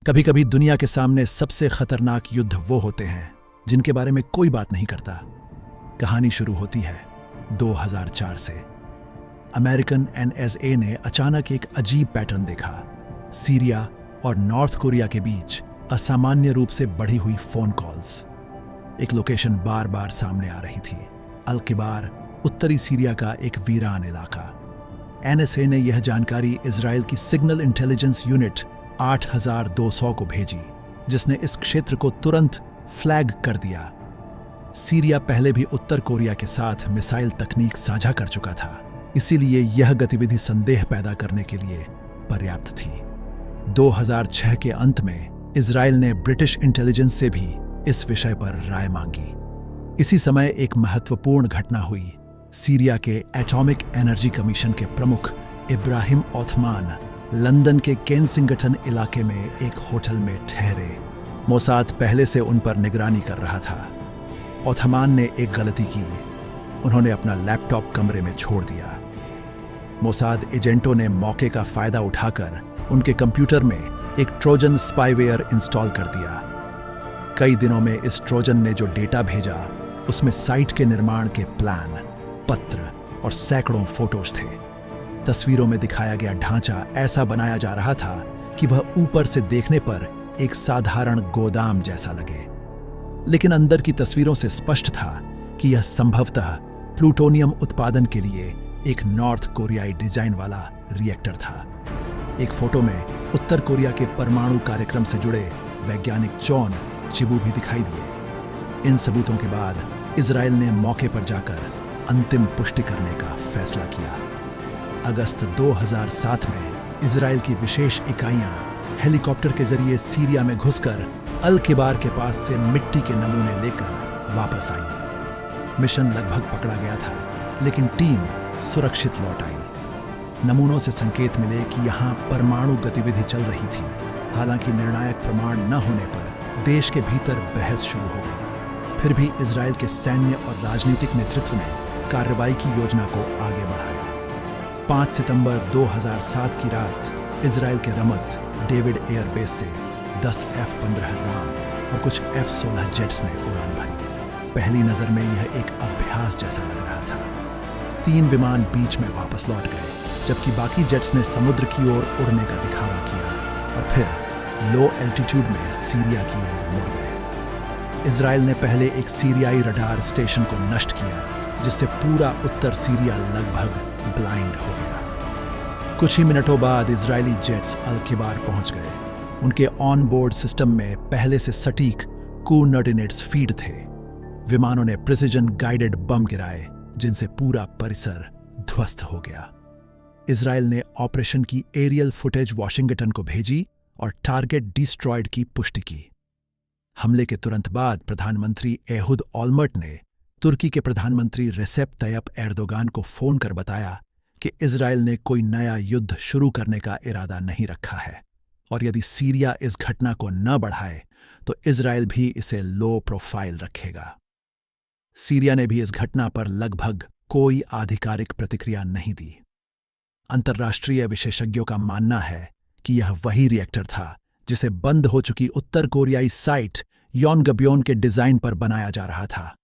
कभी कभी दुनिया के सामने सबसे खतरनाक युद्ध वो होते हैं जिनके बारे में कोई बात नहीं करता। कहानी शुरू होती है 2004 से। अमेरिकन एनएसए ने अचानक एक अजीब पैटर्न देखा। सीरिया और नॉर्थ कोरिया के बीच असामान्य रूप से बढ़ी हुई फोन कॉल्स। एक लोकेशन बार बार सामने आ रही थी, अल किबार, उत्तरी सीरिया का एक वीरान इलाका। एनएसए ने यह जानकारी इजराइल की सिग्नल इंटेलिजेंस यूनिट 8200 को भेजी, जिसने इस क्षेत्र को तुरंत फ्लैग कर दिया। सीरिया पहले भी उत्तर कोरिया के साथ मिसाइल तकनीक साझा कर चुका था, इसीलिए यह गतिविधि संदेह पैदा करने के लिए पर्याप्त थी। 2006 के अंत में इजराइल ने ब्रिटिश इंटेलिजेंस से भी इस विषय पर राय मांगी। इसी समय एक महत्वपूर्ण घटना हुई। सीरिया के एटॉमिक एनर्जी कमीशन के प्रमुख इब्राहिम ओथमान लंदन के केंसिंगटन इलाके में एक होटल में ठहरे। मोसाद पहले से उन पर निगरानी कर रहा था। ओथमान ने एक गलती की, उन्होंने अपना लैपटॉप कमरे में छोड़ दिया। मोसाद एजेंटों ने मौके का फायदा उठाकर उनके कंप्यूटर में एक ट्रोजन स्पाईवेयर इंस्टॉल कर दिया। कई दिनों में इस ट्रोजन ने जो डेटा भेजा उसमें साइट के निर्माण के प्लान, पत्र और सैकड़ों फोटोज थे। तस्वीरों में दिखाया गया ढांचा ऐसा बनाया जा रहा था कि वह ऊपर से देखने पर एक साधारण गोदाम जैसा लगे, लेकिन अंदर की तस्वीरों से स्पष्ट था कि यह संभवतः प्लूटोनियम उत्पादन के लिए एक नॉर्थ कोरियाई डिजाइन वाला रिएक्टर था। एक फोटो में उत्तर कोरिया के परमाणु कार्यक्रम से जुड़े वैज्ञानिक चॉन चिबू भी दिखाई दिए। इन सबूतों के बाद इजराइल ने मौके पर जाकर अंतिम पुष्टि करने का फैसला किया। अगस्त 2007 में इजराइल की विशेष इकाइयां हेलीकॉप्टर के जरिए सीरिया में घुसकर अल किबार के पास से मिट्टी के नमूने लेकर वापस आई। मिशन लगभग पकड़ा गया था, लेकिन टीम सुरक्षित लौट आई। नमूनों से संकेत मिले कि यहां परमाणु गतिविधि चल रही थी। हालांकि निर्णायक प्रमाण न होने पर देश के भीतर बहस शुरू हो गई। फिर भी इजराइल के सैन्य और राजनीतिक नेतृत्व ने कार्रवाई की योजना को आगे बढ़ाया। 5 सितंबर 2007 की रात इजराइल के रमत डेविड एयरबेस से 10 F-15 राम और कुछ F-16 जेट्स ने उड़ान भरी। पहली नजर में यह एक अभ्यास जैसा लग रहा था। 3 विमान बीच में वापस लौट गए, जबकि बाकी जेट्स ने समुद्र की ओर उड़ने का दिखावा किया और फिर लो एल्टीट्यूड में सीरिया की ओर मुड़ गए। इजराइल ने पहले एक सीरियाई रडार स्टेशन को नष्ट किया, जिससे पूरा उत्तर सीरिया लगभग ब्लाइंड हो गया। कुछ ही मिनटों बाद इजरायली जेट्स अल किबार पहुंच गए। उनके ऑन बोर्ड सिस्टम में पहले से सटीक कोऑर्डिनेट्स फीड थे। विमानों ने प्रिसिजन गाइडेड बम गिराए, जिनसे पूरा परिसर ध्वस्त हो गया। इजराइल ने ऑपरेशन की एरियल फुटेज वॉशिंगटन को भेजी और टारगेट डिस्ट्रॉयड की पुष्टि की। हमले के तुरंत बाद प्रधानमंत्री एहुद ओलमर्ट ने तुर्की के प्रधानमंत्री रेसेप तय्यप एर्दोगान को फोन कर बताया कि इजराइल ने कोई नया युद्ध शुरू करने का इरादा नहीं रखा है और यदि सीरिया इस घटना को न बढ़ाए तो इजराइल भी इसे लो प्रोफाइल रखेगा। सीरिया ने भी इस घटना पर लगभग कोई आधिकारिक प्रतिक्रिया नहीं दी। अंतर्राष्ट्रीय विशेषज्ञों का मानना है कि यह वही रिएक्टर था जिसे बंद हो चुकी उत्तर कोरियाई साइट योनगब्योन के डिजाइन पर बनाया जा रहा था।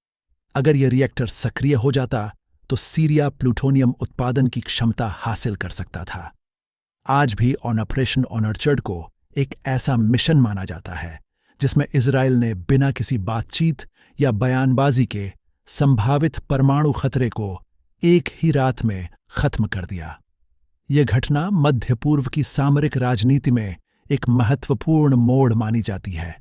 अगर यह रिएक्टर सक्रिय हो जाता तो सीरिया प्लूटोनियम उत्पादन की क्षमता हासिल कर सकता था। आज भी ऑपरेशन ऑनर्चर्ड को एक ऐसा मिशन माना जाता है जिसमें इजराइल ने बिना किसी बातचीत या बयानबाजी के संभावित परमाणु खतरे को एक ही रात में खत्म कर दिया। यह घटना मध्य पूर्व की सामरिक राजनीति में एक महत्वपूर्ण मोड़ मानी जाती है।